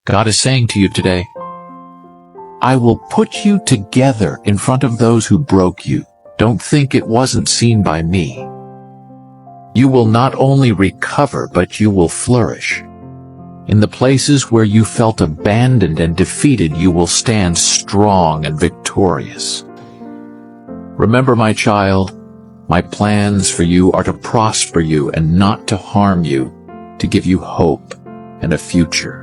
God is saying to you today, I will put you together in front of those who broke you. Don't think it wasn't seen by me. You will not only recover, but you will flourish. In the places where you felt abandoned and defeated, you will stand strong and victorious. Remember, my child, my plans for you are to prosper you and not to harm you, to give you hope and a future.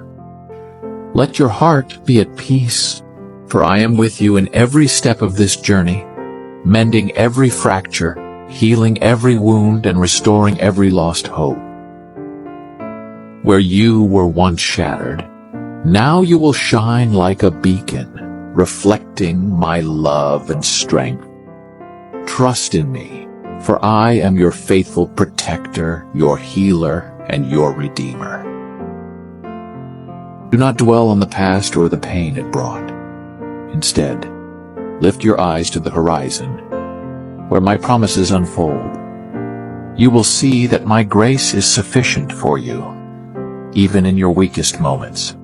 Let your heart be at peace, for I am with you in every step of this journey, mending every fracture, healing every wound, and restoring every lost hope. Where you were once shattered, now you will shine like a beacon, reflecting my love and strength. Trust in me, for I am your faithful protector, your healer, and your redeemer. Do not dwell on the past or the pain it brought. Instead, lift your eyes to the horizon, where my promises unfold. You will see that my grace is sufficient for you, even in your weakest moments.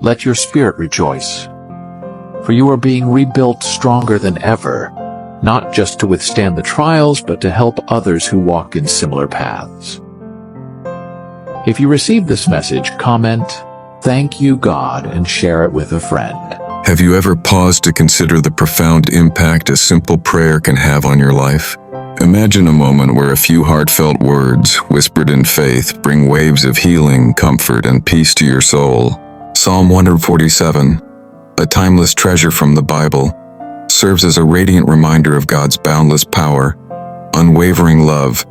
Let your spirit rejoice, for you are being rebuilt stronger than ever, not just to withstand the trials, but to help others who walk in similar paths. If you received this message, comment, "Thank you, God," and share it with a friend. Have you ever paused to consider the profound impact a simple prayer can have on your life? Imagine a moment where a few heartfelt words, whispered in faith, bring waves of healing, comfort, and peace to your soul. Psalm 147, a timeless treasure from the Bible, serves as a radiant reminder of God's boundless power, unwavering love,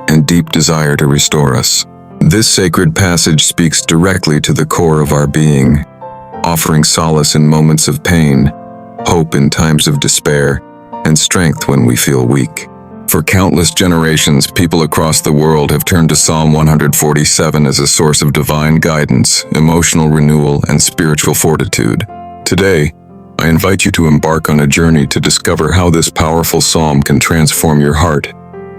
and deep desire to restore us. This sacred passage speaks directly to the core of our being, offering solace in moments of pain, hope in times of despair, and strength when we feel weak. For countless generations, people across the world have turned to Psalm 147 as a source of divine guidance, emotional renewal, and spiritual fortitude. Today, I invite you to embark on a journey to discover how this powerful psalm can transform your heart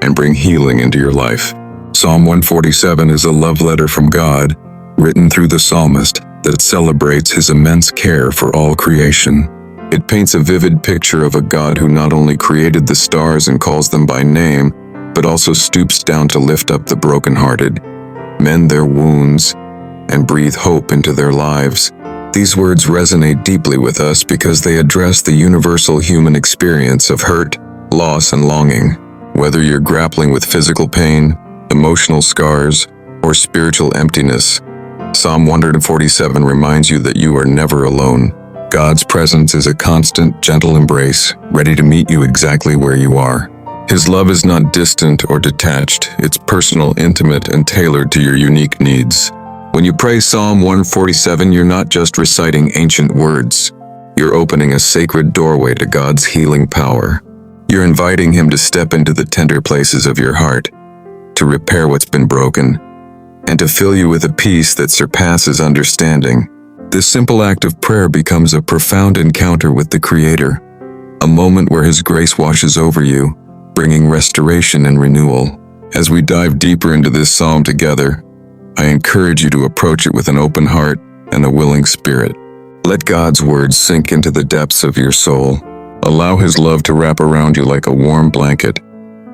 and bring healing into your life. Psalm 147 is a love letter from God, written through the psalmist, that celebrates his immense care for all creation. It paints a vivid picture of a God who not only created the stars and calls them by name, but also stoops down to lift up the brokenhearted, mend their wounds, and breathe hope into their lives. These words resonate deeply with us because they address the universal human experience of hurt, loss, and longing. Whether you're grappling with physical pain, emotional scars, or spiritual emptiness, Psalm 147 reminds you that you are never alone. God's presence is a constant, gentle embrace, ready to meet you exactly where you are. His love is not distant or detached. It's personal, intimate, and tailored to your unique needs. When you pray Psalm 147, you're not just reciting ancient words. You're opening a sacred doorway to God's healing power. You're inviting Him to step into the tender places of your heart, to repair what's been broken, and to fill you with a peace that surpasses understanding. This simple act of prayer becomes a profound encounter with the Creator, a moment where His grace washes over you, bringing restoration and renewal. As we dive deeper into this psalm together, I encourage you to approach it with an open heart and a willing spirit. Let God's words sink into the depths of your soul. Allow His love to wrap around you like a warm blanket,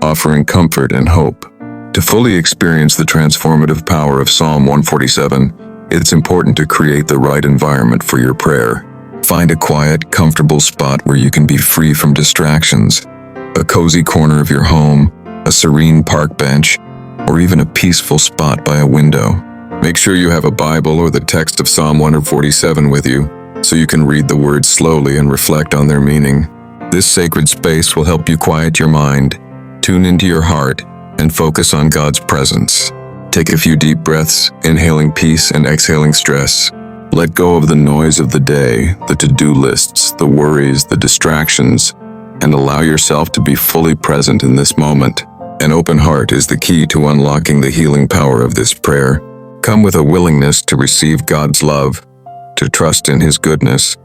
offering comfort and hope. To fully experience the transformative power of Psalm 147, it's important to create the right environment for your prayer. Find a quiet, comfortable spot where you can be free from distractions. A cozy corner of your home, a serene park bench, or even a peaceful spot by a window. Make sure you have a Bible or the text of Psalm 147 with you, so you can read the words slowly and reflect on their meaning. This sacred space will help you quiet your mind, tune into your heart, and focus on God's presence. Take a few deep breaths, inhaling peace and exhaling stress. Let go of the noise of the day, the to-do lists, the worries, the distractions, and allow yourself to be fully present in this moment. An open heart is the key to unlocking the healing power of this prayer. Come with a willingness to receive God's love, to trust in His goodness,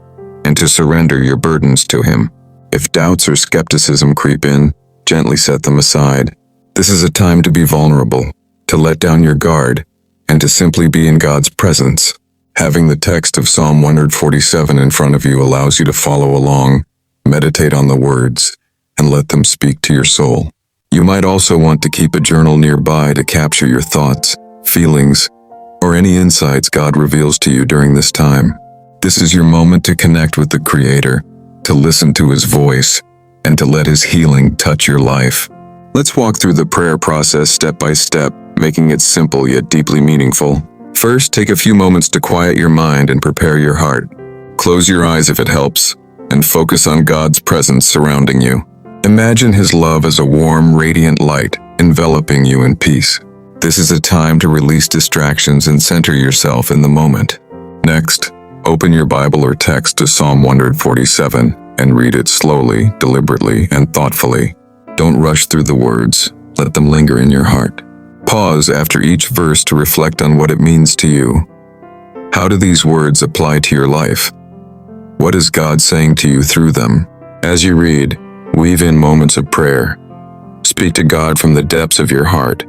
and to surrender your burdens to Him. If doubts or skepticism creep in, gently set them aside. This is a time to be vulnerable, to let down your guard, and to simply be in God's presence. Having the text of Psalm 147 in front of you allows you to follow along, meditate on the words, and let them speak to your soul. You might also want to keep a journal nearby to capture your thoughts, feelings, or any insights God reveals to you during this time. This is your moment to connect with the Creator, to listen to His voice, and to let His healing touch your life. Let's walk through the prayer process step by step, making it simple yet deeply meaningful. First, take a few moments to quiet your mind and prepare your heart. Close your eyes if it helps, and focus on God's presence surrounding you. Imagine His love as a warm, radiant light, enveloping you in peace. This is a time to release distractions and center yourself in the moment. Next, open your Bible or text to Psalm 147 and read it slowly, deliberately, and thoughtfully. Don't rush through the words. Let them linger in your heart. Pause after each verse to reflect on what it means to you. How do these words apply to your life? What is God saying to you through them? As you read, weave in moments of prayer. Speak to God from the depths of your heart,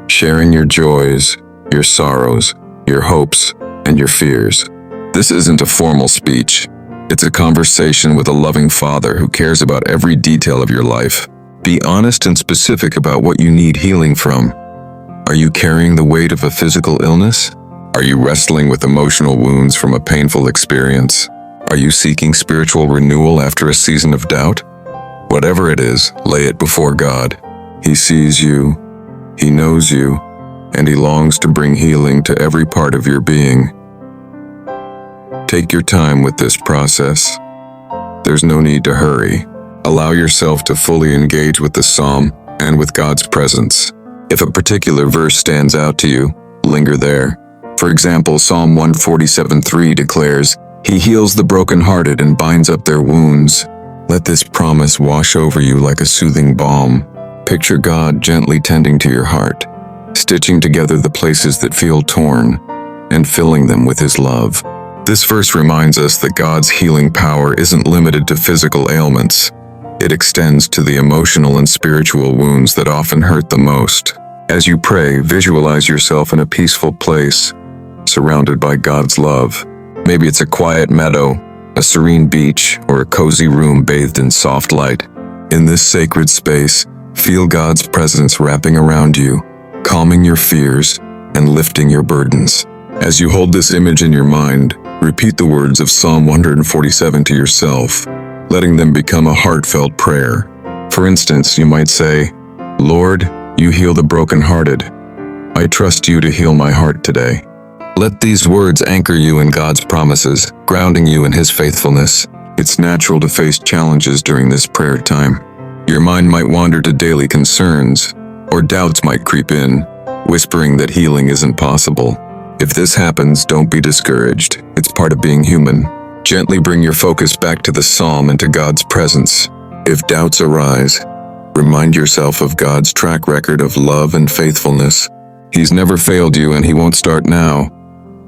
sharing your joys, your sorrows, your hopes, and your fears. This isn't a formal speech. It's a conversation with a loving Father who cares about every detail of your life. Be honest and specific about what you need healing from. Are you carrying the weight of a physical illness? Are you wrestling with emotional wounds from a painful experience? Are you seeking spiritual renewal after a season of doubt? Whatever it is, lay it before God. He sees you, He knows you, and He longs to bring healing to every part of your being. Take your time with this process. There's no need to hurry. Allow yourself to fully engage with the psalm and with God's presence. If a particular verse stands out to you, linger there. For example, Psalm 147:3 declares, He heals the brokenhearted and binds up their wounds. Let this promise wash over you like a soothing balm. Picture God gently tending to your heart, stitching together the places that feel torn, and filling them with His love. This verse reminds us that God's healing power isn't limited to physical ailments. It extends to the emotional and spiritual wounds that often hurt the most. As you pray, visualize yourself in a peaceful place, surrounded by God's love. Maybe it's a quiet meadow, a serene beach, or a cozy room bathed in soft light. In this sacred space, feel God's presence wrapping around you, calming your fears and lifting your burdens. As you hold this image in your mind, repeat the words of Psalm 147 to yourself, letting them become a heartfelt prayer. For instance, you might say, Lord, you heal the brokenhearted. I trust you to heal my heart today. Let these words anchor you in God's promises, grounding you in His faithfulness. It's natural to face challenges during this prayer time. Your mind might wander to daily concerns, or doubts might creep in, whispering that healing isn't possible. If this happens, don't be discouraged. It's part of being human. Gently bring your focus back to the psalm and to God's presence. If doubts arise, remind yourself of God's track record of love and faithfulness. He's never failed you and He won't start now.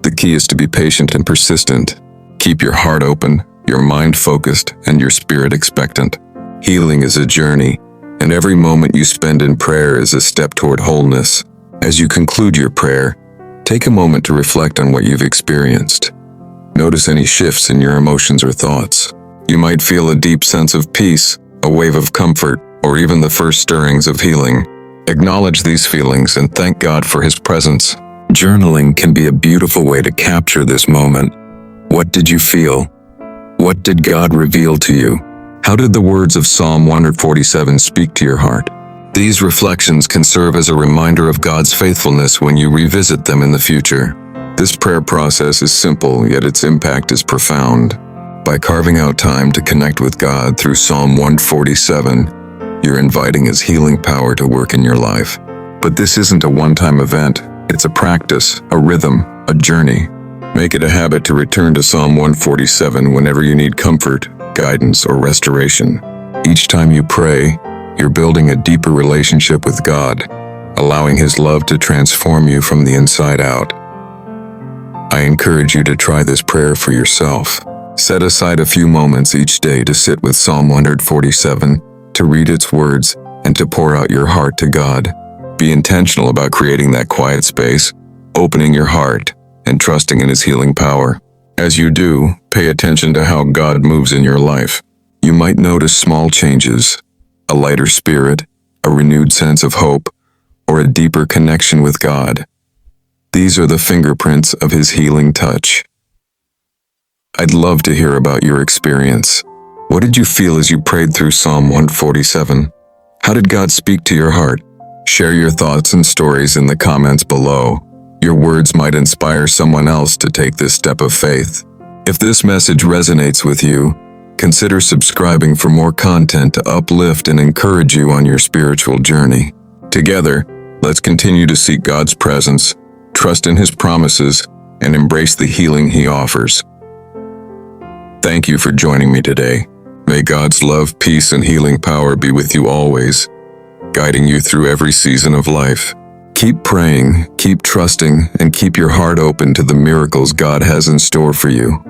The key is to be patient and persistent. Keep your heart open, your mind focused, and your spirit expectant. Healing is a journey, and every moment you spend in prayer is a step toward wholeness. As you conclude your prayer, take a moment to reflect on what you've experienced. Notice any shifts in your emotions or thoughts. You might feel a deep sense of peace, a wave of comfort, or even the first stirrings of healing. Acknowledge these feelings and thank God for His presence. Journaling can be a beautiful way to capture this moment. What did you feel? What did God reveal to you? How did the words of Psalm 147 speak to your heart? These reflections can serve as a reminder of God's faithfulness when you revisit them in the future. This prayer process is simple, yet its impact is profound. By carving out time to connect with God through Psalm 147, you're inviting His healing power to work in your life. But this isn't a one-time event. It's a practice, a rhythm, a journey. Make it a habit to return to Psalm 147 whenever you need comfort, guidance, or restoration. Each time you pray, you're building a deeper relationship with God, allowing His love to transform you from the inside out. I encourage you to try this prayer for yourself. Set aside a few moments each day to sit with Psalm 147, to read its words, and to pour out your heart to God. Be intentional about creating that quiet space, opening your heart, and trusting in His healing power. As you do, pay attention to how God moves in your life. You might notice small changes, a lighter spirit, a renewed sense of hope, or a deeper connection with God. These are the fingerprints of His healing touch. I'd love to hear about your experience. What did you feel as you prayed through Psalm 147? How did God speak to your heart? Share your thoughts and stories in the comments below. Your words might inspire someone else to take this step of faith. If this message resonates with you, consider subscribing for more content to uplift and encourage you on your spiritual journey. Together, let's continue to seek God's presence, trust in His promises, and embrace the healing He offers. Thank you for joining me today. May God's love, peace, and healing power be with you always, guiding you through every season of life. Keep praying, keep trusting, and keep your heart open to the miracles God has in store for you.